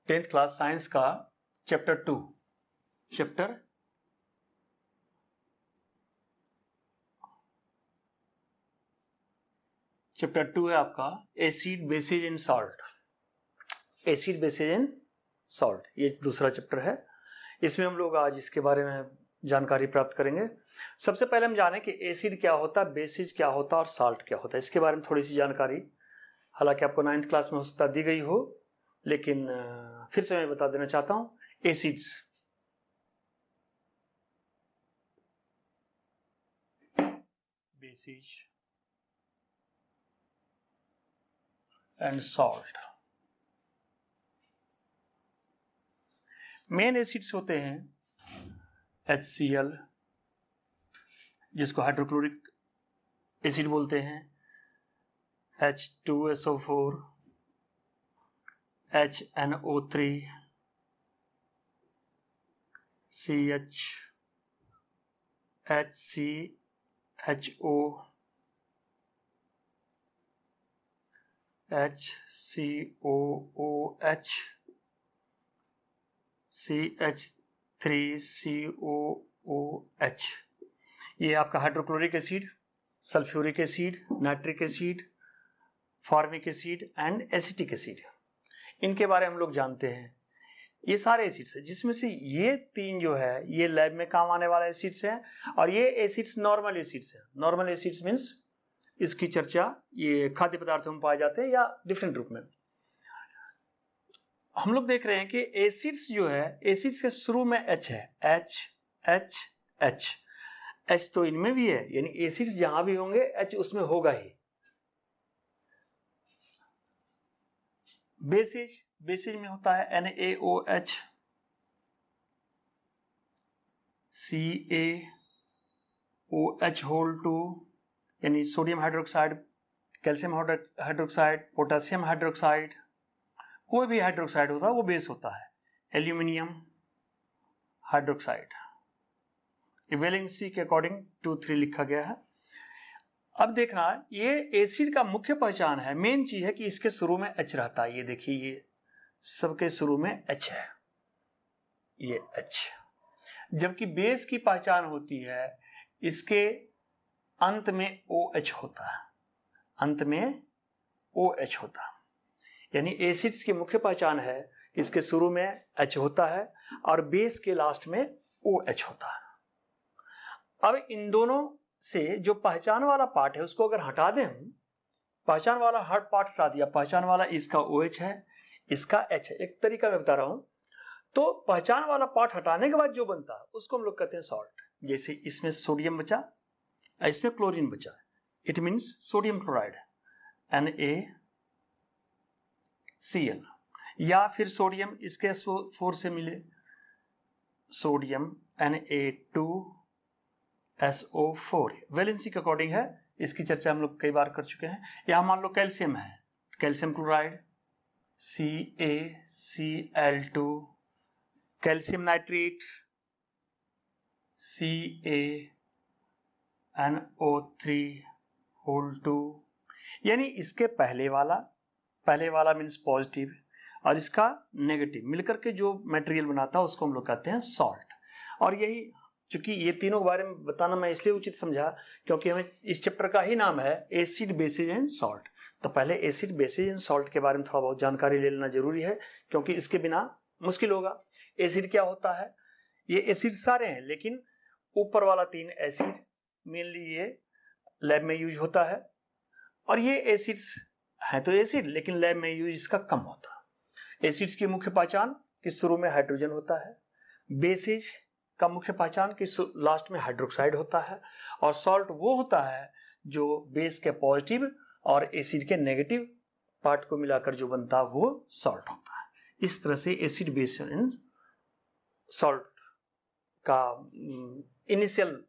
10th class science का chapter 2 है आपका acid basis and salt. Acid basis and salt ये दूसरा चैप्टर है। इसमें हम लोग आज इसके बारे में जानकारी प्राप्त करेंगे। सबसे पहले हम जानें कि एसिड क्या होता है, बेसिस क्या होता है और सॉल्ट क्या होता है। इसके बारे में थोड़ी सी जानकारी, हालांकि आपको 9th क्लास में हो सकता दी गई हो, लेकिन फिर से मैं बता देना चाहता हूं। Acids bases and salt. Main acids होते हैं HCl, जिसको हाइड्रोक्लोरिक एसिड बोलते हैं, H2SO4, HNO3, CH, HCHO, HCOOH, CH3COOH। ये आपका hydrochloric acid, sulphuric acid, nitric acid, formic acid and acetic acid, इनके बारे में हम लोग जानते हैं। ये सारे एसिड्स हैं, जिसमें से ये तीन जो है ये लैब में काम आने वाले एसिड्स हैं, और ये एसिड्स नॉर्मल एसिड्स हैं। नॉर्मल एसिड्स मीन्स इसकी चर्चा ये खाद्य पदार्थों में पाए जाते हैं या डिफरेंट रूप में। हम लोग देख रहे हैं कि एसिड्स जो है, एसिड्स के शुरू में H है, H H H। H तो इनमें भी है, यानी एसिड्स जहां भी होंगे H उसमें होगा ही। बेसिस में होता है NaOH, CaOH2, यानी sodium hydroxide, calcium hydroxide, potassium hydroxide, कोई भी हाइड्रोक्साइड होता है वो बेस होता है। एल्यूमिनियम हाइड्रोक्साइड, वैलेंसी के अकॉर्डिंग 2 3 लिखा गया है। अब देखना, ये एसिड का मुख्य पहचान है, मेन चीज है कि इसके शुरू में H रहता है। ये देखिए, ये सबके शुरू में H है, ये H। जबकि बेस की पहचान होती है, इसके अंत में OH होता है, अंत में OH होता है। यानी एसिड्स की मुख्य पहचान है, इसके शुरू में H होता है और बेस के लास्ट में OH होता है। अब इन दोनों से जो पहचान वाला पार्ट है उसको अगर हटा दें हम, पहचान वाला हर पार्ट हटा दिया, पहचान वाला इसका OH है, इसका H है, एक तरीका मैं बता रहा हूं। तो पहचान वाला पार्ट हटाने के बाद जो बनता है उसको हम लोग कहते हैं सॉल्ट। जैसे इसमें सोडियम बचा, इसमें क्लोरीन बचा, it means sodium chloride NaCl, या फिर सोडियम इसके 4 से मिले, सोडियम Na2SO4, वैलेंसी के अकॉर्डिंग है, इसकी चर्चा हम लोग कई बार कर चुके हैं। यहां मान लो कैल्शियम है, calcium chloride CaCl2, calcium nitrate CaNO3(2), यानी इसके पहले वाला मीन्स पॉजिटिव और इसका नेगेटिव मिलकर के जो मटेरियल बनाता है उसको हम लोग कहते हैं सॉल्ट। और यही, चूंकि ये तीनों के बारे में बताना मैं इसलिए उचित समझा क्योंकि हमें इस चैप्टर का ही नाम है एसिड बेसिस एंड सॉल्ट। तो पहले एसिड बेसिस एंड सॉल्ट के बारे में थोड़ा बहुत जानकारी ले लेना जरूरी है, क्योंकि इसके बिना मुश्किल होगा। एसिड क्या होता है, ये एसिड सारे हैं, लेकिन ऊपर वाला 3 एसिड मेनली ये लैब में यूज होता है, और ये एसिड्स है तो एसिड, लेकिन लैब में यूज इसका कम होता है। एसिड्स की मुख्य पहचान कि शुरू में हाइड्रोजन होता है, बेसिस का मुख्य पहचान कि लास्ट में हाइड्रोक्साइड होता है, और सॉल्ट वो होता है जो बेस के पॉजिटिव और एसिड के नेगेटिव पार्ट को मिलाकर जो बनता है वो सॉल्ट होता है। इस तरह से एसिड बेस एंड सॉल्ट का इनिशियल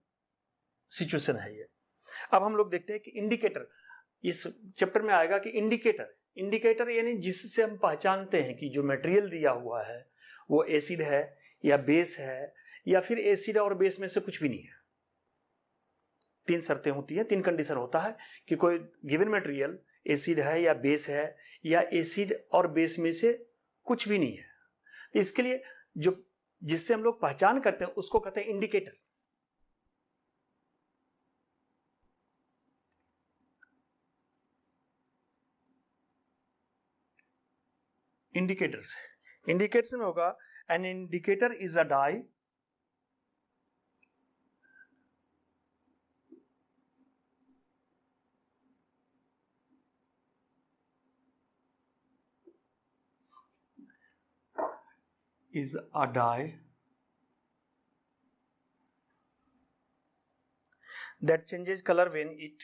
सिचुएशन है ये। अब हम लोग देखते हैं कि इंडिकेटर इस चैप्टर में आएगा कि इंडिकेटर यानी जिससे हम पहचानते हैं कि जो मटेरियल दिया हुआ है वो एसिड है या बेस है, या फिर एसिड और बेस में से कुछ भी नहीं है। 3 शर्तें होती है, 3 कंडीशन होता है कि कोई गिवन मटेरियल एसिड है या बेस है, या एसिड और बेस में से कुछ भी नहीं है, इसके लिए जो जिससे हम लोग पहचान करते हैं उसको कहते हैं इंडिकेटर। इंडिकेटर्स में होगा an indicator is a dye that changes color when it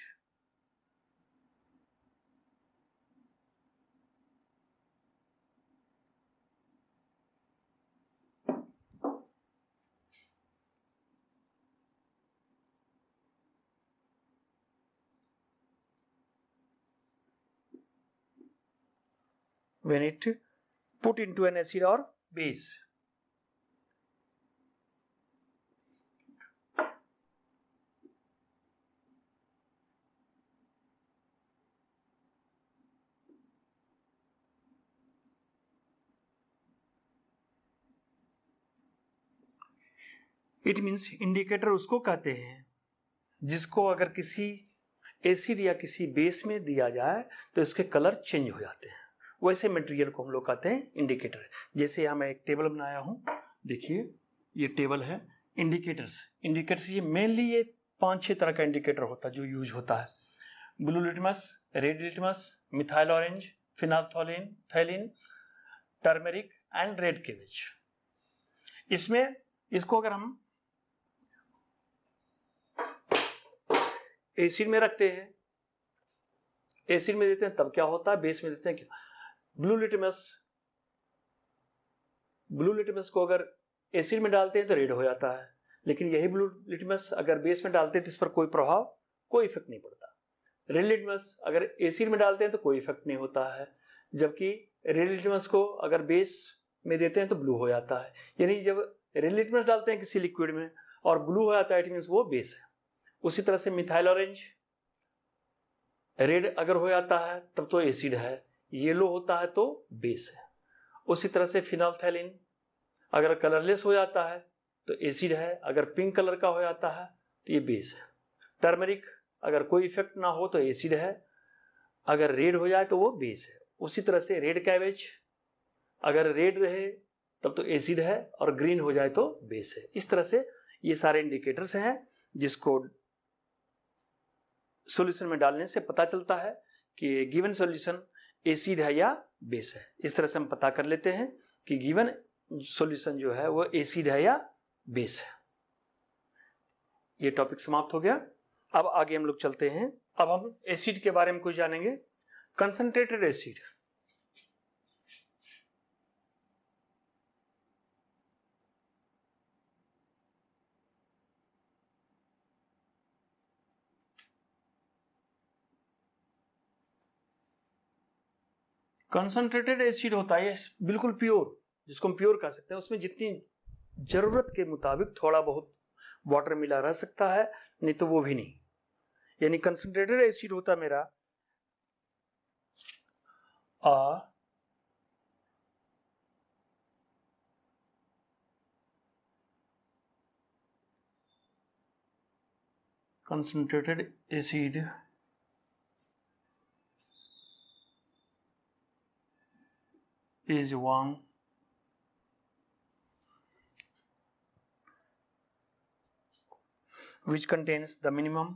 put into an acid or base। It means indicator उसको कहते हैं जिसको अगर किसी एसिड या किसी बेस में दिया जाए तो इसके कलर चेंज हो जाते हैं, वैसे मटेरियल को हम लोग कहते हैं इंडिकेटर। जैसे यहाँ मैं एक टेबल बनाया हूँ, देखिए ये टेबल है इंडिकेटर्स ये मेनली ये 5-6 तरह का इंडिकेटर होता है जो यूज होता है। Blue litmus, red litmus, methyl orange, phenolphthalein, turmeric and red cabbage. इसमें इसको अगर हम एसिड में रखते हैं, एसिड में देते हैं तब क्या होता है, बेस में देते हैं क्या। ब्लू लिटमस को अगर एसिड में डालते हैं तो रेड हो जाता है, लेकिन यही ब्लू लिटमस अगर बेस में डालते हैं तो इस पर कोई इफेक्ट नहीं पड़ता। रेड लिटमस अगर एसिड में डालते हैं तो कोई इफेक्ट नहीं होता है, जबकि रेड लिटमस को अगर बेस में देते हैं तो ब्लू हो जाता है। यानी जब रेड लिटमस डालते हैं किसी लिक्विड में और ब्लू हो जाता है, इट मीन्स वो बेस है। उसी तरह से मिथाइल ऑरेंज रेड अगर हो जाता है तब तो एसिड है, येलो होता है तो बेस है। उसी तरह से फिनाल्थोलिन अगर कलरलेस हो जाता है तो एसिड है, अगर पिंक कलर का हो जाता है तो ये बेस है। टर्मरिक अगर कोई इफेक्ट ना हो तो एसिड है, अगर रेड हो जाए तो वो बेस है। उसी तरह से रेड कैबेज अगर रेड रहे तब तो एसिड है और ग्रीन हो जाए तो बेस है। इस तरह से ये सारे इंडिकेटर्स हैं जिसको सॉल्यूशन में डालने से पता चलता है कि गिवन सॉल्यूशन एसिड है या बेस है। इस तरह से हम पता कर लेते हैं कि गिवन सॉल्यूशन जो है वो एसिड है या बेस है। ये टॉपिक समाप्त हो गया। अब आगे हम लोग चलते हैं। अब हम एसिड के बारे में कुछ जानेंगे। कंसंट्रेटेड एसिड, कंसंट्रेटेड एसिड होता है बिल्कुल प्योर, जिसको हम प्योर कह सकते हैं। उसमें जितनी जरूरत के मुताबिक थोड़ा बहुत वाटर मिला रह सकता है, नहीं तो वो भी नहीं। यानी कंसंट्रेटेड एसिड होता मेरा concentrated acid is one which contains the minimum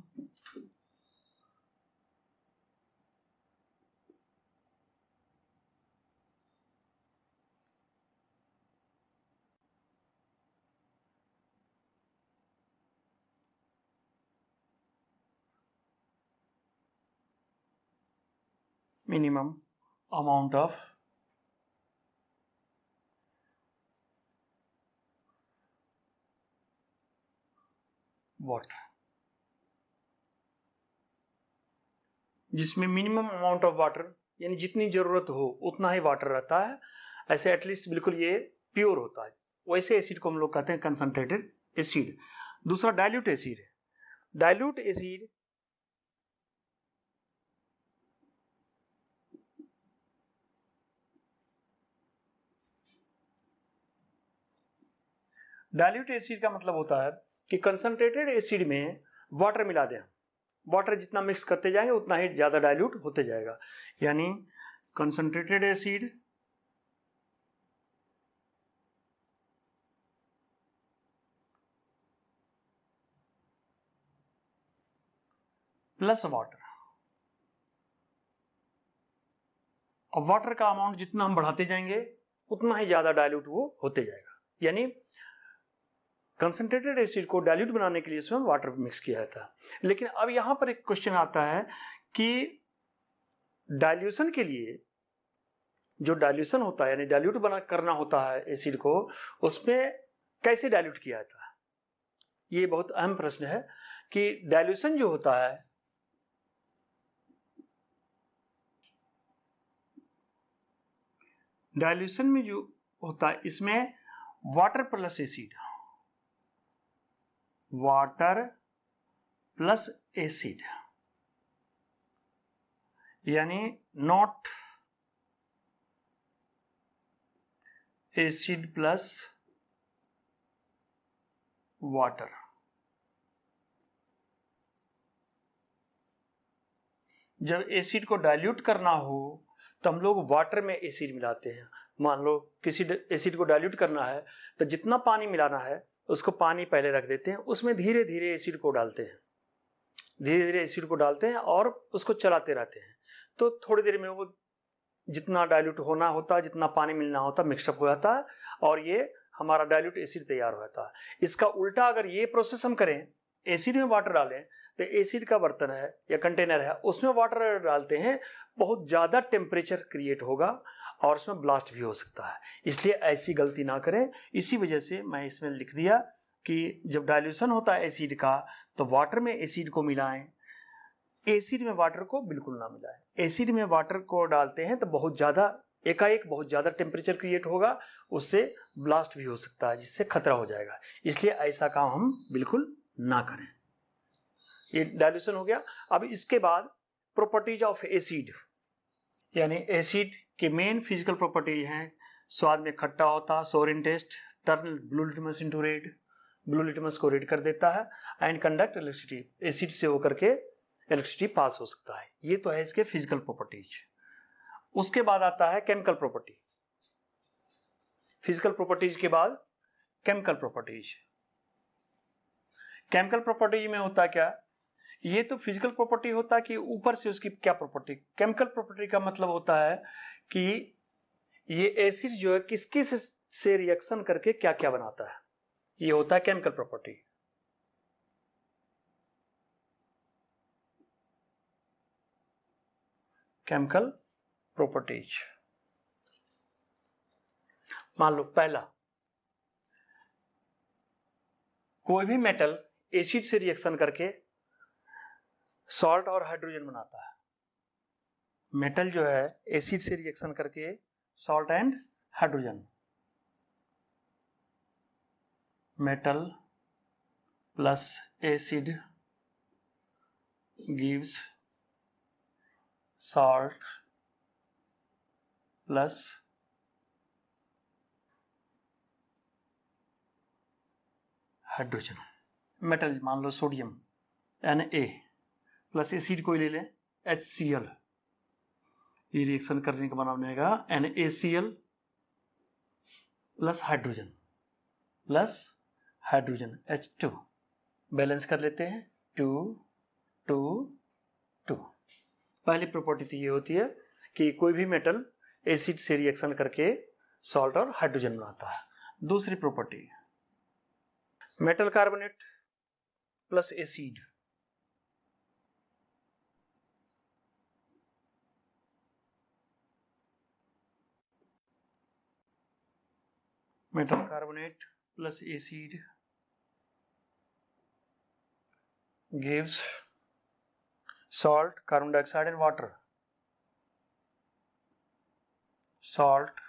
amount of water, जिसमें मिनिमम अमाउंट ऑफ वाटर यानी जितनी जरूरत हो उतना ही वाटर रहता है। ऐसे एटलीस्ट बिल्कुल ये प्योर होता है। वैसे एसिड को हम लोग कहते हैं कंसंट्रेटेड एसिड। दूसरा डाइल्यूट एसिड है। डाइल्यूट एसिड डाइल्यूट एसिड का मतलब होता है कि कंसंट्रेटेड एसिड में वाटर मिला दें, वाटर जितना मिक्स करते जाएंगे उतना ही ज्यादा डाइल्यूट होते जाएगा। यानी कंसंट्रेटेड एसिड प्लस वाटर, और वाटर का अमाउंट जितना हम बढ़ाते जाएंगे उतना ही ज्यादा डाइल्यूट वो होते जाएगा। यानी कंसंट्रेटेड एसिड को डाइल्यूट बनाने के लिए इसमें वाटर मिक्स किया जाता है। लेकिन अब यहां पर एक क्वेश्चन आता है कि डाइल्यूशन के लिए जो डाइल्यूशन होता है, यानी डाइल्यूट बना करना होता है एसिड को, उसमें कैसे डाइल्यूट किया जाता है? ये बहुत अहम प्रश्न है कि डाइल्यूशन जो होता है, डाइल्यूशन में जो होता है इसमें water plus acid, water plus acid, यानी नॉट एसिड प्लस वाटर। जब एसिड को डाइल्यूट करना हो तो हम लोग वाटर में एसिड मिलाते हैं। मान लो किसी एसिड को डाइल्यूट करना है तो जितना पानी मिलाना है उसको पानी पहले रख देते हैं, उसमें धीरे धीरे एसिड को डालते हैं, धीरे धीरे एसिड को डालते हैं और उसको चलाते रहते हैं। तो थोड़ी देर में वो जितना डाइल्यूट होना होता है, जितना पानी मिलना होता है, मिक्सअप हो जाता है और ये हमारा डाइल्यूट एसिड तैयार हो जाता है। इसका उल्टा अगर ये प्रोसेस हम करें, एसिड में वाटर डालें, तो एसिड का बर्तन है या कंटेनर है उसमें वाटर डालते हैं, बहुत ज्यादा टेम्परेचर क्रिएट होगा और उसमें ब्लास्ट भी हो सकता है। इसलिए ऐसी गलती ना करें। इसी वजह से मैं इसमें लिख दिया कि जब डाइल्यूशन होता है एसिड का तो वाटर में एसिड को मिलाएं, एसिड में वाटर को बिल्कुल ना मिलाएं। एसिड में वाटर को डालते हैं तो बहुत ज्यादा एकाएक बहुत ज्यादा टेम्परेचर क्रिएट होगा, उससे ब्लास्ट भी हो सकता है, जिससे खतरा हो जाएगा। इसलिए ऐसा काम हम बिल्कुल ना करें। ये डाइल्यूशन हो गया। अब इसके बाद प्रॉपर्टीज ऑफ एसिड, यानी एसिड के मेन फिजिकल प्रॉपर्टीज हैं। स्वाद में खट्टा होता, sour in taste, turn blue litmus into red, blue litmus को रेड कर देता है, एंड कंडक्ट इलेक्ट्रिसिटी, एसिड से होकर के इलेक्ट्रिसिटी पास हो सकता है। ये तो है इसके फिजिकल प्रॉपर्टीज। उसके बाद आता है केमिकल प्रॉपर्टी। फिजिकल प्रॉपर्टीज के बाद केमिकल प्रॉपर्टीज। केमिकल प्रॉपर्टीज में होता क्या, ये तो फिजिकल प्रॉपर्टी होता है कि ऊपर से उसकी क्या प्रॉपर्टी। केमिकल प्रॉपर्टी का मतलब होता है कि ये एसिड जो है किस किस से रिएक्शन करके क्या क्या बनाता है, ये होता है केमिकल प्रॉपर्टी। केमिकल प्रॉपर्टीज, मान लो पहला, कोई भी मेटल एसिड से रिएक्शन करके सॉल्ट और हाइड्रोजन बनाता है। मेटल जो है एसिड से रिएक्शन करके salt and hydrogen, metal plus acid gives salt plus hydrogen. Metal मान लो सोडियम Na प्लस एसिड कोई ले लें HCl, ये रिएक्शन करने का बनाने का NaCl plus hydrogen H2, balance कर लेते हैं 2 2 2। पहली प्रॉपर्टी तो ये होती है कि कोई भी मेटल एसिड से रिएक्शन करके सॉल्ट और हाइड्रोजन बनाता है। दूसरी property, metal carbonate plus acid, metal carbonate plus acid gives salt, carbon dioxide and water, salt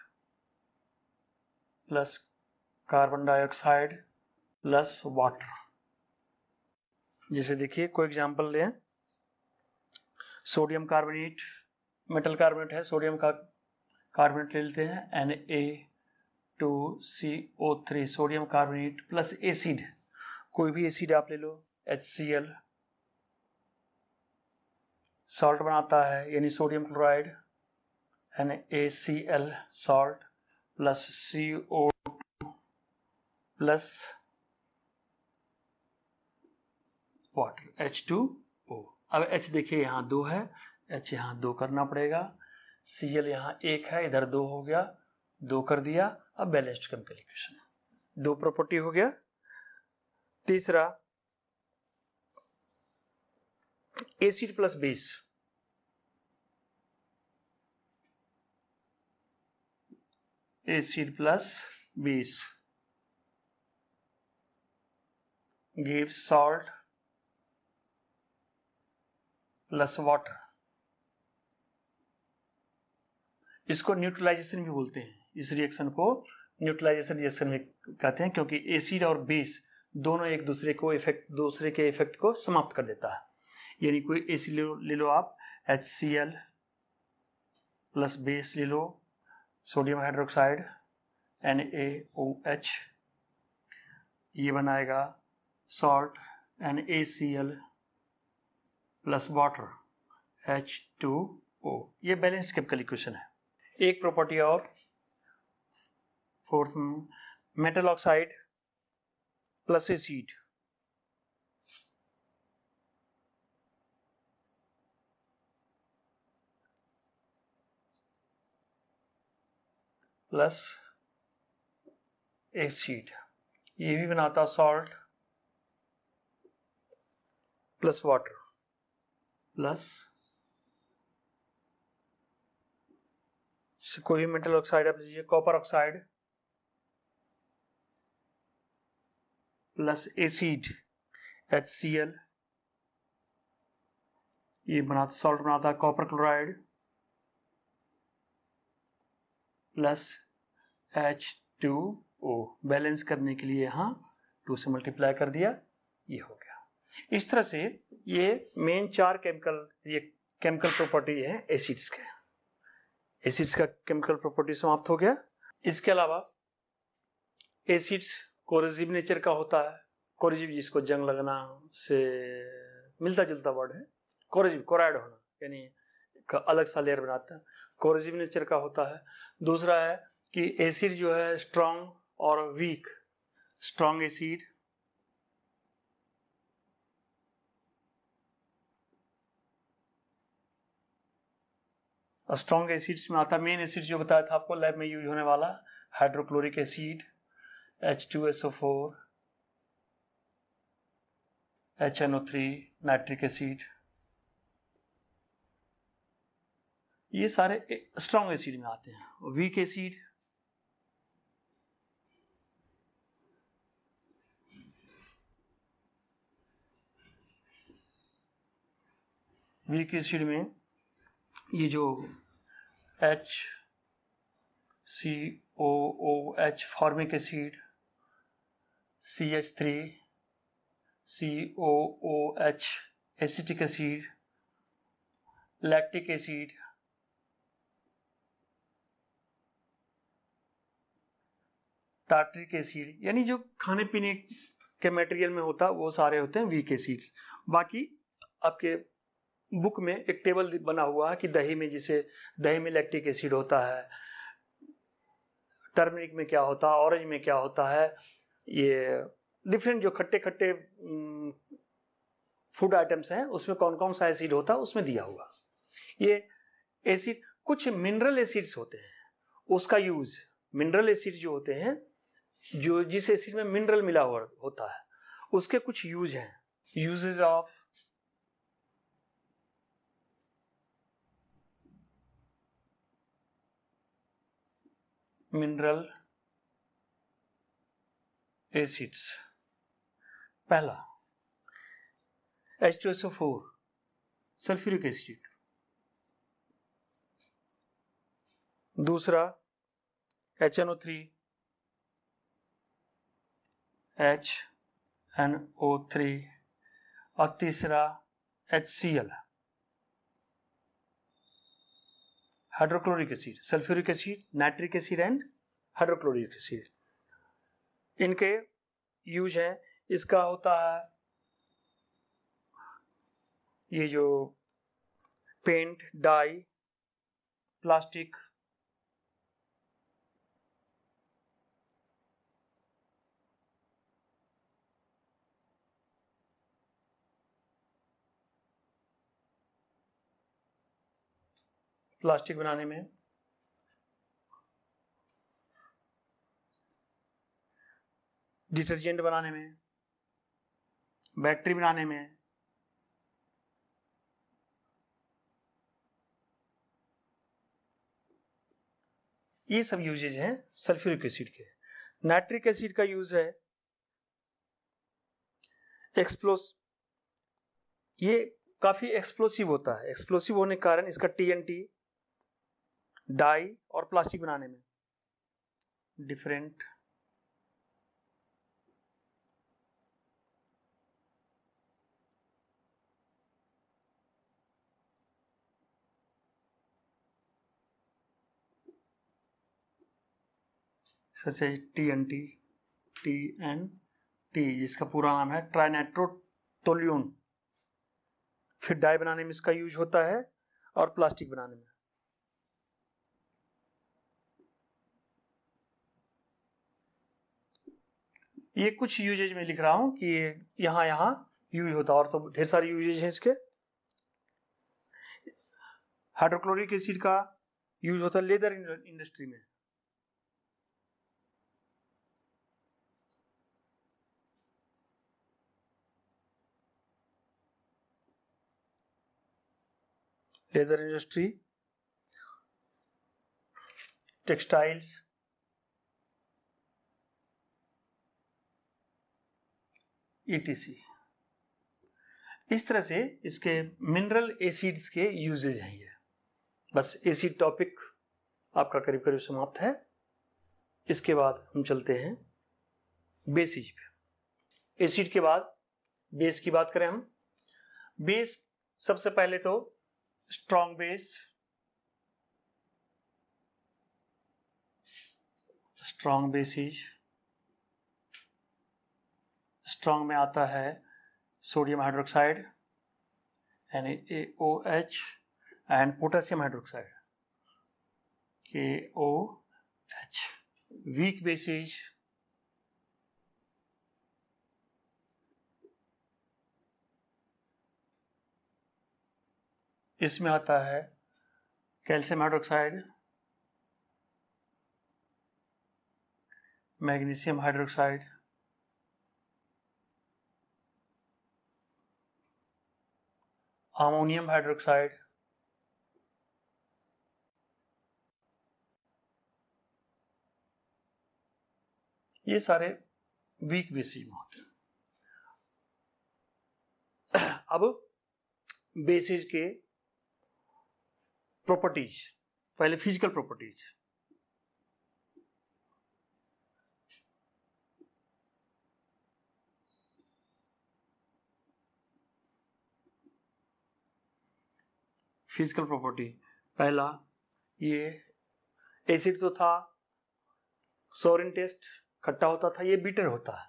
plus carbon dioxide plus water। जैसे देखिए कोई एग्जांपल लें, सोडियम कार्बोनेट, मेटल कार्बोनेट है, सोडियम का कार्बोनेट ले लेते हैं H2CO3 sodium carbonate plus acid, कोई भी एसिड आप ले लो, HCl सॉल्ट बनाता है यानी sodium chloride, NaCl salt plus CO2 plus water H2O। अब H देखिए यहाँ 2 है, H यहाँ 2 करना पड़ेगा, Cl यहाँ 1 है, इधर 2 हो गया, 2 कर दिया। अब बैलेंस्ड केमिकल इक्वेशन, 2 प्रॉपर्टी हो गया। तीसरा acid plus base, acid plus base gives salt plus water. इसको न्यूट्रलाइजेशन भी बोलते हैं, इस रिएक्शन को न्यूट्रलाइजेशन रिएक्शन में कहते हैं, क्योंकि एसिड और बेस दोनों एक दूसरे के इफेक्ट को समाप्त कर देता है। यानी कोई एसिड ले लो आप, HCl प्लस बेस ले लो, सोडियम हाइड्रोक्साइड NaOH, ये बनाएगा salt NaCl plus water H2O। ये बैलेंस्ड केमिकल इक्वेशन है। एक प्रॉपर्टी और, fourth metal oxide plus acid, plus acid, ये भी बनाता सॉल्ट प्लस वाटर प्लस कोई भी मेटल ऑक्साइड आप लीजिए, copper oxide plus acid HCl, ये बनाता सॉल्ट बनाता copper chloride plus H2O। Balance करने के लिए यहाँ 2 से मल्टीप्लाई कर दिया, ये हो गया। इस तरह से ये मेन 4 केमिकल प्रॉपर्टी है एसिड्स के। एसिड्स का केमिकल प्रॉपर्टी समाप्त हो गया। इसके अलावा एसिड्स कोरोसिव नेचर का होता है। कोरोसिव जिसको जंग लगना से मिलता जुलता वर्ड है, कोरोसिव कोराइड होना, यानी अलग सा लेयर बनाता है, कोरोसिव नेचर का होता है। दूसरा है कि एसिड जो है स्ट्रॉन्ग और weak, strong acid strong acids में आता, मेन एसिड जो बताया था आपको लैब में यूज होने वाला, hydrochloric acid H2SO4, HNO3, nitric acid, ये सारे स्ट्रॉन्ग एसिड में आते हैं। वीक एसिड में ये जो HCOOH formic acid, CH3COOH acetic acid, lactic acid, tartaric acid, यानी जो खाने पीने के मटेरियल में होता है वो सारे होते हैं वीक एसिड्स। बाकी आपके बुक में एक टेबल बना हुआ है कि दही में लैक्टिक एसिड होता है, टर्मरिक में क्या होता है, ऑरेंज में क्या होता है, ये डिफरेंट जो खट्टे खट्टे फूड आइटम्स हैं उसमें कौन कौन सा एसिड होता है उसमें दिया हुआ। ये एसिड कुछ मिनरल एसिड्स होते हैं, उसका यूज, मिनरल एसिड जो होते हैं, जो जिस एसिड में मिनरल मिला हुआ होता है उसके कुछ यूज हैं। यूजेस ऑफ मिनरल एसिड्स, पहला H2SO4 सल्फ्यूरिक एसिड, दूसरा HNO3 और तीसरा HCl hydrochloric acid, sulphuric acid, nitric acid and hydrochloric acid, इनके यूज है। इसका होता है ये जो पेंट, डाई, प्लास्टिक, प्लास्टिक बनाने में, डिटर्जेंट बनाने में, बैटरी बनाने में, ये सब यूजेज हैं सल्फ्यूरिक एसिड के। नाइट्रिक एसिड का यूज है एक्सप्लोस, ये काफी एक्सप्लोसिव होता है। एक्सप्लोसिव होने के कारण इसका टीएनटी, डाई और प्लास्टिक बनाने में डिफरेंट सच है टीएनटी, टीएनटी जिसका पूरा नाम है ट्राइनाइट्रोटोल्यून, फिर डाई बनाने में इसका यूज होता है और प्लास्टिक बनाने में। ये कुछ यूजेज में लिख रहा हूं कि यहाँ यहाँ यूज होता है, और तो ढेर सारे यूजेज हैं इसके। हाइड्रोक्लोरिक एसिड का यूज होता है लेदर इंडस्ट्री में, लेदर इंडस्ट्री, टेक्सटाइल्स, ईटीसी। इस तरह से इसके मिनरल एसिड्स के यूजेज हैं ये। बस एसिड टॉपिक आपका करीब करीब समाप्त है। इसके बाद हम चलते हैं बेसिज पे। एसिड के बाद बेस की बात करें हम। बेस सबसे पहले तो strong base, strong bases, strong में आता है sodium hydroxide NaOH and potassium hydroxide KOH। Weak bases इसमें आता है calcium hydroxide, magnesium hydroxide, ammonium hydroxide, ये सारे वीक बेसिज में होते हैं। अब बेसिज के प्रॉपर्टीज, पहले फिजिकल प्रॉपर्टीज। फिजिकल प्रॉपर्टी पहला, ये एसिड तो था, सोरिन टेस्ट खट्टा होता था, ये बीटर होता है।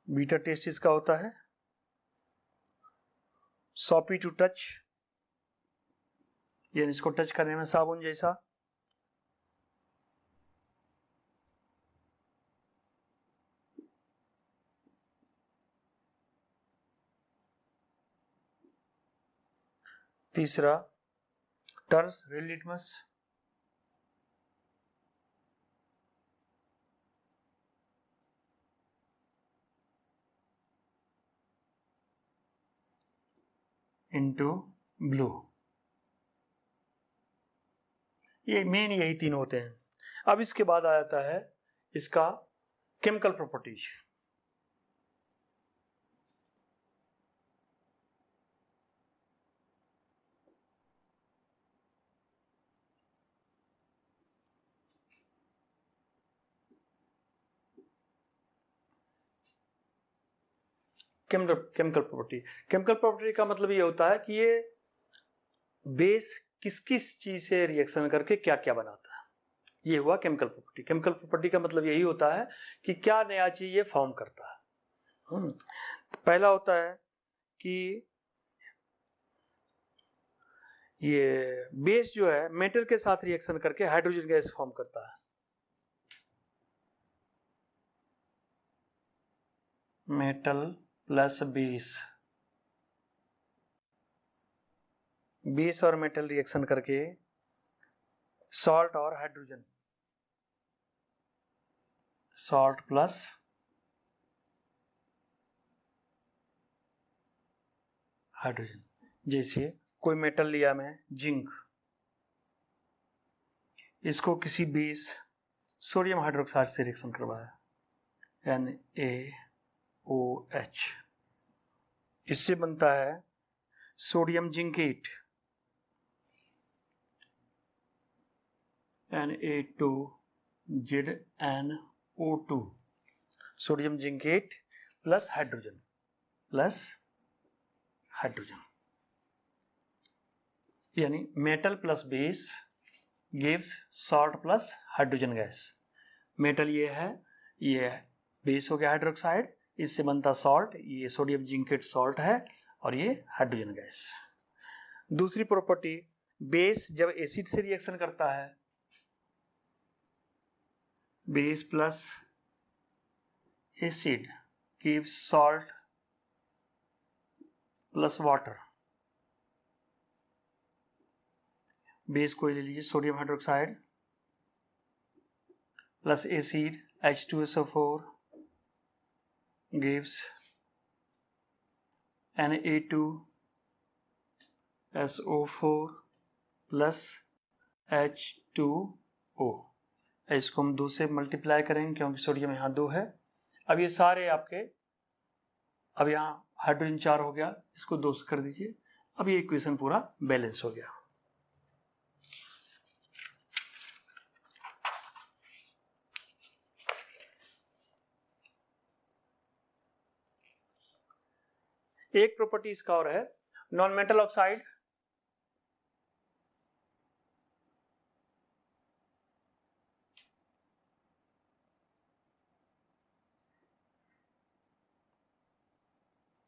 बीटर टेस्ट इसका होता है। सॉपी टू टच, यानी इसको टच करने में साबुन जैसा। तीसरा, turns red litmus, into blue. ये मेन यही तीन होते हैं। अब इसके बाद आ जाता है इसका chemical properties. Chemical property. Chemical property का मतलब ये होता है कि ये बेस किस किस चीज से रिएक्शन करके क्या क्या बनाता है, ये हुआ केमिकल प्रॉपर्टी। केमिकल प्रॉपर्टी का मतलब यही होता है कि क्या नया चीज ये फॉर्म करता है। पहला होता है कि ये बेस जो है मेटल के साथ रिएक्शन करके हाइड्रोजन गैस फॉर्म करता है। मेटल प्लस बेस, बेस और मेटल रिएक्शन करके सॉल्ट और हाइड्रोजन, सॉल्ट प्लस हाइड्रोजन। जैसे कोई मेटल लिया मैं जिंक, इसको किसी बेस सोडियम हाइड्रोक्साइड से रिएक्शन करवाया NaOH, इससे बनता है sodium zincate Na2ZnO2, sodium zincate plus hydrogen यानी metal plus base gives salt plus hydrogen gas. Metal ये है, ये बेस हो गया हाइड्रोक्साइड, इससे बनता सॉल्ट, ये सोडियम जिंकेट सॉल्ट है, और ये हाइड्रोजन गैस। दूसरी प्रॉपर्टी, बेस जब एसिड से रिएक्शन करता है, base plus acid gives salt plus water. Base को ले लीजिए sodium hydroxide plus acid H2SO4 gives Na2SO4 plus H2O। इसको हम 2 से मल्टीप्लाई करेंगे क्योंकि सोडियम यहाँ 2 है। अब ये सारे आपके, अब यहाँ हाइड्रोजन 4 हो गया, इसको 2 से कर दीजिए। अब ये इक्वेशन पूरा बैलेंस हो गया। एक प्रॉपर्टी इसका और है, non metal oxide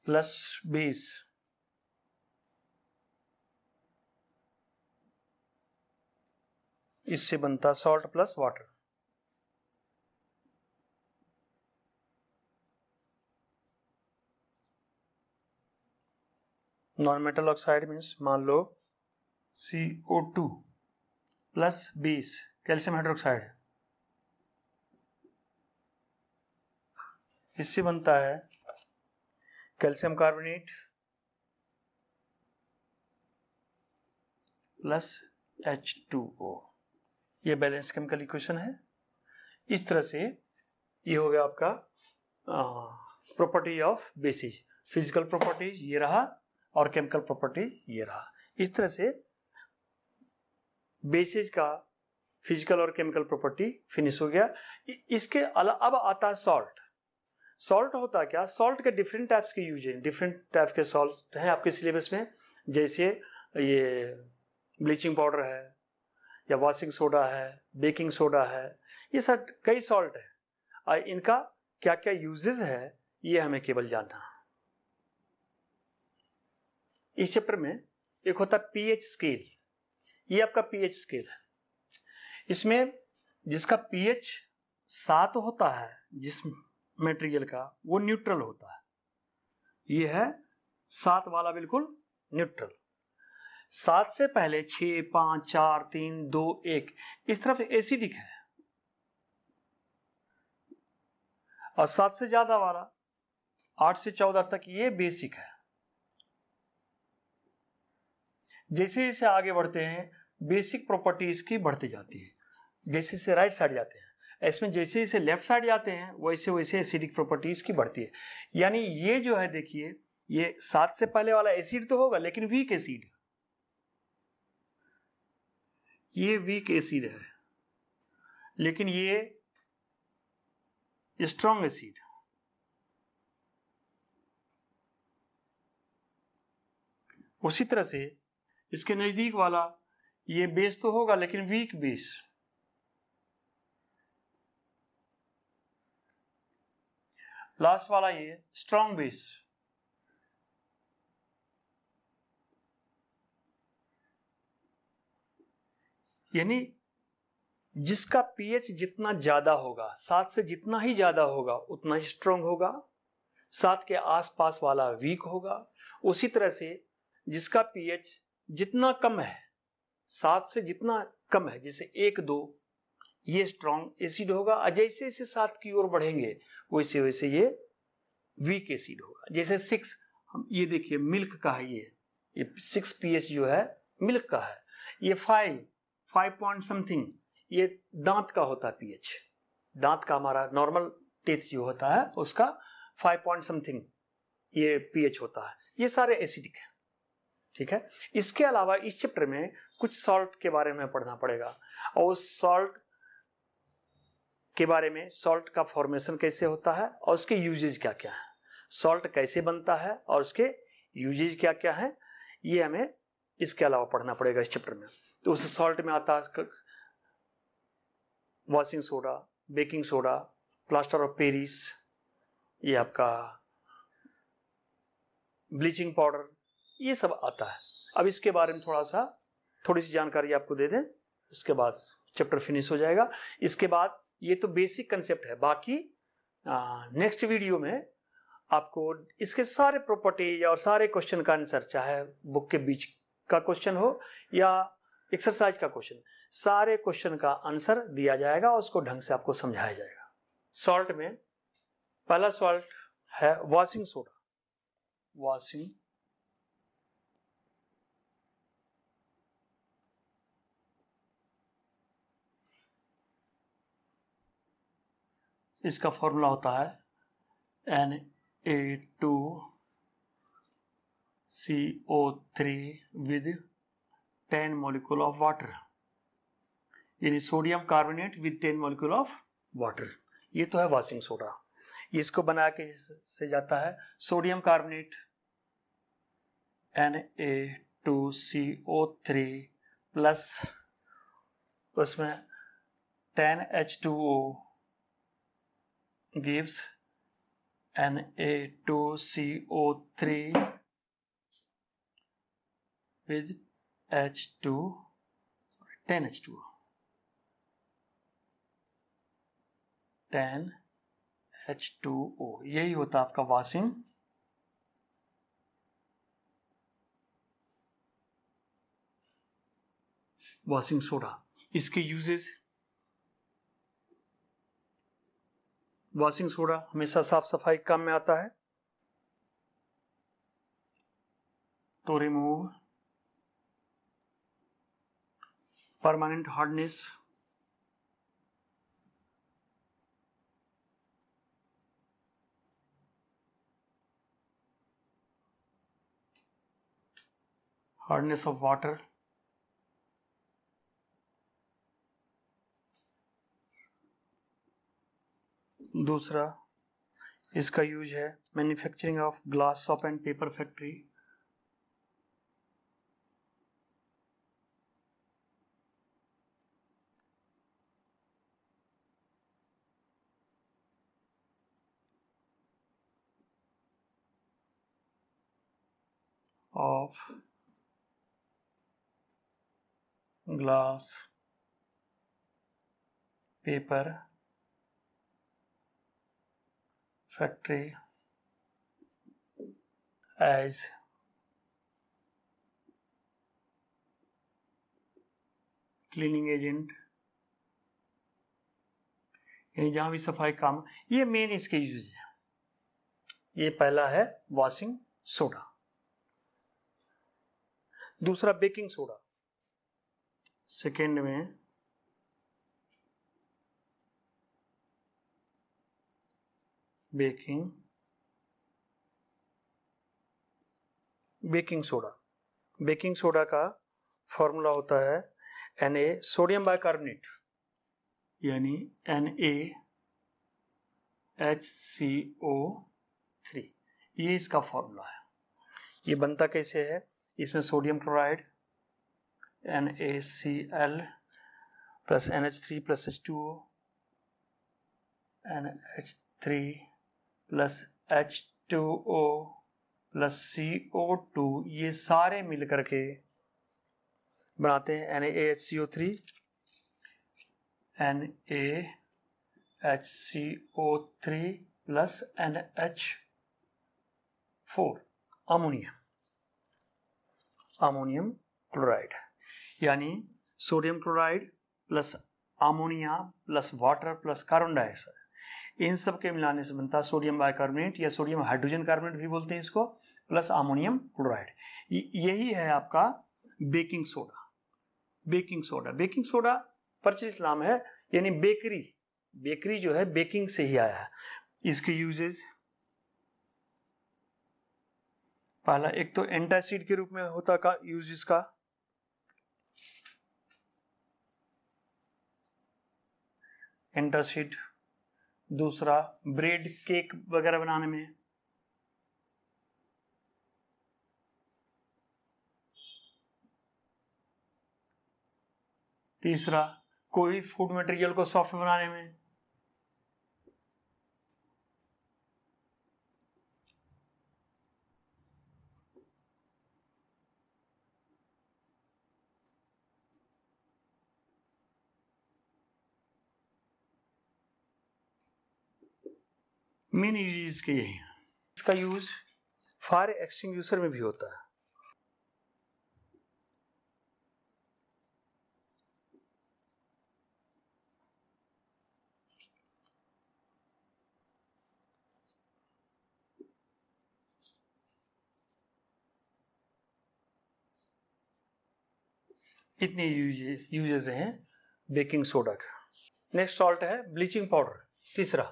plus base इससे बनता salt plus water. Non metal oxide means मान लो CO2 plus base calcium hydroxide, इससे बनता है कैल्शियम कार्बोनेट प्लस H2O। ये बैलेंस केमिकल इक्वेशन है। इस तरह से ये हो गया आपका property of basis. Physical properties ये रहा और केमिकल प्रॉपर्टी ये रहा। इस तरह से बेसिस का फिजिकल और केमिकल प्रॉपर्टी फिनिश हो गया। इसके अलावा अब आता है सॉल्ट। सॉल्ट होता क्या, सॉल्ट के डिफरेंट टाइप्स के यूज है, डिफरेंट टाइप के सॉल्ट हैं आपके सिलेबस में। जैसे ये ब्लीचिंग पाउडर है, या वॉशिंग सोडा है, बेकिंग सोडा है, ये सब कई सॉल्ट है। और इनका क्या क्या यूजेस है ये हमें केवल जानना। इस चैप्टर में एक होता है पीएच स्केल। ये आपका पीएच स्केल है। इसमें जिसका पीएच 7 होता है जिस मटेरियल का, वो न्यूट्रल होता है। ये है 7 वाला, बिल्कुल न्यूट्रल। 7 से पहले 6, 5, 4, 3, 2, 1 इस तरफ एसिडिक है, और 7 से ज्यादा वाला 8 से 14 तक ये बेसिक है। जैसे जैसे आगे बढ़ते हैं बेसिक प्रॉपर्टीज की बढ़ती जाती है, जैसे जैसे राइट साइड जाते हैं, इसमें जैसे जैसे लेफ्ट साइड जाते हैं वैसे वैसे एसिडिक प्रॉपर्टीज की बढ़ती है। यानी ये जो है देखिए, ये 7 से पहले वाला एसिड तो होगा लेकिन वीक एसिड, ये वीक एसिड है, लेकिन ये स्ट्रॉन्ग एसिड। उसी तरह से इसके नजदीक वाला ये बेस तो होगा लेकिन वीक बेस, लास्ट वाला ये स्ट्रॉन्ग बेस। यानी जिसका पीएच जितना ज्यादा होगा, 7 से जितना ही ज्यादा होगा उतना ही स्ट्रॉन्ग होगा, 7 के आसपास वाला वीक होगा। उसी तरह से जिसका पीएच जितना कम है, 7 से जितना कम है, जैसे 1, 2, ये स्ट्रॉन्ग एसिड होगा। और जैसे जैसे 7 की ओर बढ़ेंगे वैसे वैसे ये वीक एसिड होगा। जैसे 6, हम ये देखिए मिल्क का है, ये 6 पीएच जो है मिल्क का है। ये 5 पॉइंट समथिंग ये दांत का होता है पीएच। दांत का हमारा नॉर्मल टेस्ट जो होता है उसका 5 पॉइंट समथिंग ये पीएच होता है। ये सारे एसिडिक है, ठीक है। इसके अलावा इस चैप्टर में कुछ सॉल्ट के बारे में पढ़ना पड़ेगा, और उस सॉल्ट के बारे में, सॉल्ट का फॉर्मेशन कैसे होता है और उसके यूजेज क्या क्या है, सॉल्ट कैसे बनता है और उसके यूजेज क्या क्या है, ये हमें इसके अलावा पढ़ना पड़ेगा इस चैप्टर में। तो उस सॉल्ट में आता है washing soda, baking soda, plaster of Paris, ये आपका ब्लीचिंग पाउडर, ये सब आता है। अब इसके बारे में थोड़ी सी जानकारी आपको दे दें, उसके बाद चैप्टर फिनिश हो जाएगा। इसके बाद ये तो बेसिक कंसेप्ट है, बाकी नेक्स्ट वीडियो में आपको इसके सारे प्रॉपर्टी और सारे क्वेश्चन का आंसर, चाहे बुक के बीच का क्वेश्चन हो या एक्सरसाइज का क्वेश्चन, सारे क्वेश्चन का आंसर दिया जाएगा और उसको ढंग से आपको समझाया जाएगा। सॉल्ट में पहला सॉल्ट है वॉशिंग सोडा। वॉशिंग इसका फॉर्मूला होता है Na2CO3 with 10 molecule of water, यानी sodium carbonate with 10 molecule of water। ये तो है वॉशिंग सोडा। इसको बना के से जाता है सोडियम कार्बोनेट Na2CO3 प्लस उसमें 10H2O gives Na2CO3 with 10H2O 10H2O, यही होता है आपका वॉशिंग सोडा। इसके यूजेस, वॉशिंग सोडा हमेशा साफ सफाई काम में आता है, to remove permanent hardness, hardness of water, दूसरा इसका यूज है manufacturing of glass shop and paper factory, of glass, paper, factory as cleaning agent, यानी जहां भी सफाई काम, ये मेन इसके यूज है। ये पहला है वॉशिंग सोडा। दूसरा बेकिंग सोडा, सेकेंड में बेकिंग सोडा। बेकिंग सोडा का फॉर्मूला होता है Na सोडियम बाइकार्बोनेट, यानी NaHCO3, ये इसका फॉर्मूला है। ये बनता कैसे है, इसमें sodium chloride NaCl plus NH3 plus H2O, NH3 plus H2O plus CO2, ये सारे मिल करके बनाते हैं NaHCO3, NaHCO3 plus NH4, ammonium chloride, यानी sodium chloride plus ammonia plus water plus carbon dioxide, इन सब के मिलाने से बनता है सोडियम बाइकार्बोनेट या सोडियम हाइड्रोजन कार्बोनेट भी बोलते हैं इसको, प्लस अमोनियम क्लोराइड। यही है आपका बेकिंग सोडा। बेकिंग सोडा प्रचलित नाम है, यानी बेकरी जो है बेकिंग से ही आया है। इसके यूजेज, पहला एक तो एंटासिड के रूप में होता का यूज इसका, एंटासिड। दूसरा ब्रेड केक वगैरह बनाने में। तीसरा कोई फूड मटेरियल को सॉफ्ट बनाने में। मेन यूज इसके यही है। इसका यूज फायर एक्सटिंग्विशर में भी होता है। इतने यूजेस हैं बेकिंग सोडा का। नेक्स्ट सॉल्ट है ब्लीचिंग पाउडर, तीसरा।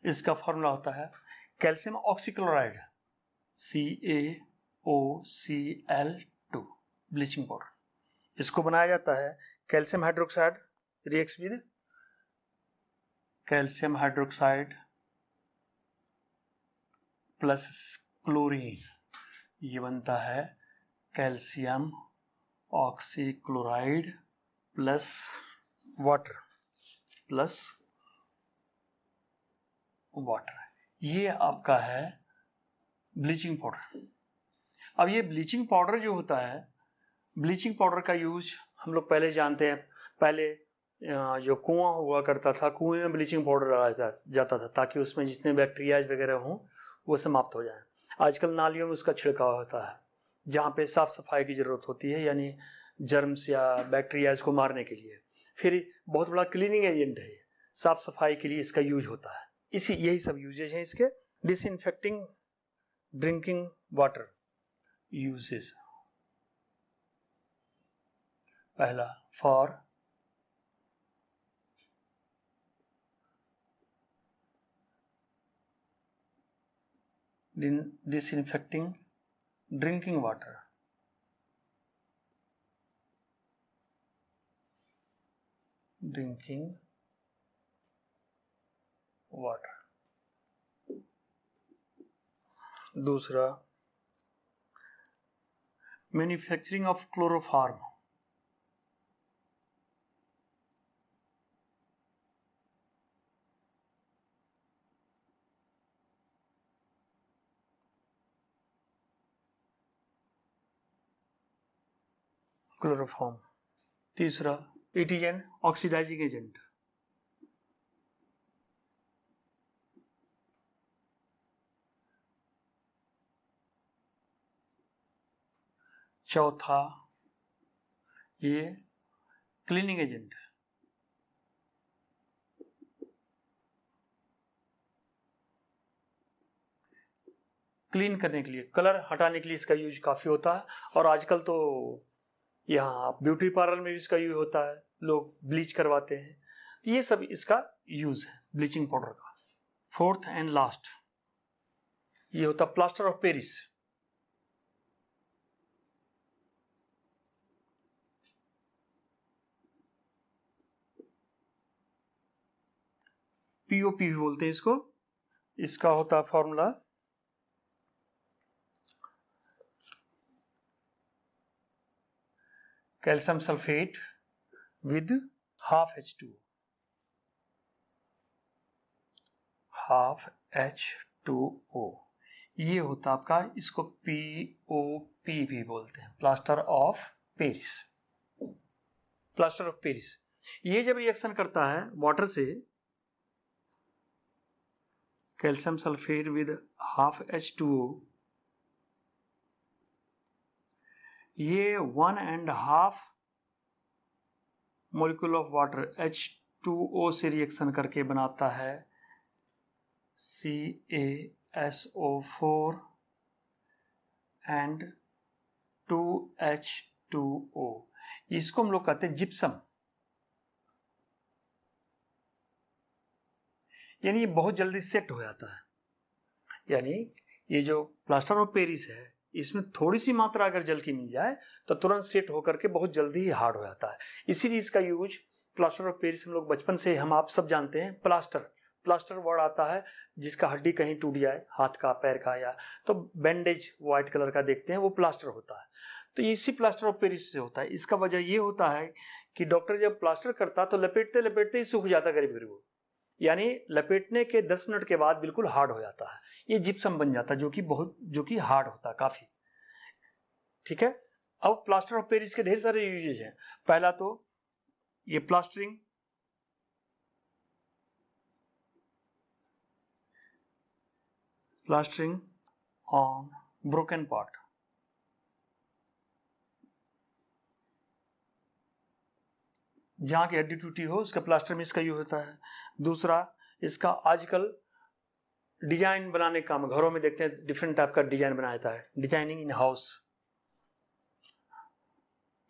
इसका फॉर्मूला होता है calcium oxychloride CaOCl2, bleaching powder. इसको बनाया जाता है calcium hydroxide reacts with calcium hydroxide plus chlorine, ये बनता है कैल्शियम ऑक्सीक्लोराइड प्लस वाटर ये आपका है ब्लीचिंग पाउडर। अब ये ब्लीचिंग पाउडर जो होता है, ब्लीचिंग पाउडर का यूज हम लोग पहले जानते हैं। पहले जो कुआं हुआ करता था, कुएं में ब्लीचिंग पाउडर डाला जाता था ताकि उसमें जितने बैक्टीरियाज वगैरह हों वो समाप्त हो जाए। आजकल नालियों में उसका छिड़काव होता है जहाँ पे साफ सफाई की जरूरत होती है, यानी जर्म्स या बैक्टीरियाज को मारने के लिए। फिर बहुत बड़ा क्लीनिंग एजेंट है, साफ सफाई के लिए इसका यूज होता है। यही सब यूजेज हैं इसके। डिसइंफेक्टिंग ड्रिंकिंग वाटर यूजेस, पहला फॉर disinfecting drinking water, दूसरा मैन्युफैक्चरिंग ऑफ क्लोरोफॉर्म, तीसरा it is an oxidising agent. चौथा ये क्लीनिंग एजेंट, क्लीन करने के लिए, कलर हटाने के लिए इसका यूज काफी होता है। और आजकल तो यहाँ ब्यूटी पार्लर में भी इसका यूज होता है, लोग ब्लीच करवाते हैं। ये सब इसका यूज है ब्लीचिंग पाउडर का। फोर्थ एंड लास्ट ये होता प्लास्टर ऑफ पेरिस। POP भी बोलते हैं इसको। इसका होता है formula calcium sulphate with half H2O, half H2O। ये होता आपका, इसको POP भी बोलते हैं, plaster of Paris. Plaster of Paris ये जब रिएक्शन करता है वाटर से, calcium sulphate with half H2O, ये 1.5 मॉलिक्यूल ऑफ वाटर H2O से रिएक्शन करके बनाता है CaSO4 एंड 2H2O। इसको हम लोग कहते हैं जिप्सम। यानी ये बहुत जल्दी सेट हो जाता है। यानी ये जो प्लास्टर ऑफ पेरिस है, इसमें थोड़ी सी मात्रा अगर जल की मिल जाए तो तुरंत सेट होकर के बहुत जल्दी ही हार्ड हो जाता है। इसीलिए इसका यूज प्लास्टर ऑफ पेरिस हम लोग बचपन से हम आप सब जानते हैं। प्लास्टर वर्ड आता है जिसका हड्डी कहीं टूट जाए, हाथ का, पैर का, या तो बैंडेज व्हाइट कलर का देखते हैं, वो प्लास्टर होता है। तो इसी प्लास्टर ऑफ पेरिस से होता है। इसका वजह ये होता है कि डॉक्टर जब प्लास्टर करता तो लपेटते लपेटते ही सूख जाता करीब करीब, यानी लपेटने के 10 मिनट के बाद बिल्कुल हार्ड हो जाता है, ये जिप्सम बन जाता है, जो कि हार्ड होता है काफी। ठीक है। अब प्लास्टर ऑफ पेरिस के ढेर सारे यूजेज हैं। पहला तो ये प्लास्टरिंग ऑन ब्रोकन पार्ट। जहां की हड्डी टूटी हो उसका प्लास्टर में इसका यूज होता है। दूसरा, इसका आजकल डिजाइन बनाने का काम, घरों में देखते हैं डिफरेंट टाइप का डिजाइन बनाया जाता है, डिजाइनिंग इन हाउस,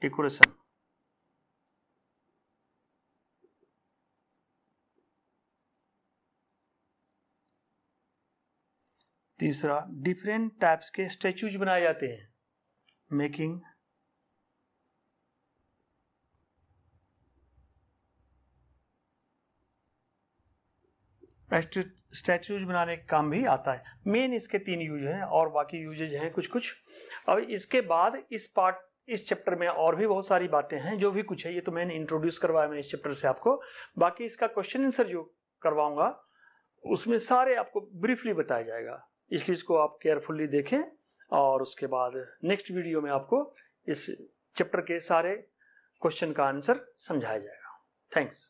डेकोरेशन। तीसरा, डिफरेंट टाइप्स के स्टैचूज बनाए जाते हैं, मेकिंग स्टैचूज बनाने का काम भी आता है। मेन इसके 3 यूज हैं और बाकी यूजेज हैं कुछ कुछ। अब इसके बाद इस चैप्टर में और भी बहुत सारी बातें हैं, जो भी कुछ है ये तो मैंने इंट्रोड्यूस करवाया मैं इस चैप्टर से आपको। बाकी इसका क्वेश्चन आंसर जो करवाऊंगा उसमें सारे आपको ब्रीफली बताया जाएगा, इसलिए इसको आप केयरफुली देखें। और उसके बाद नेक्स्ट वीडियो में आपको इस चैप्टर के सारे क्वेश्चन का आंसर समझाया जाएगा। थैंक्स।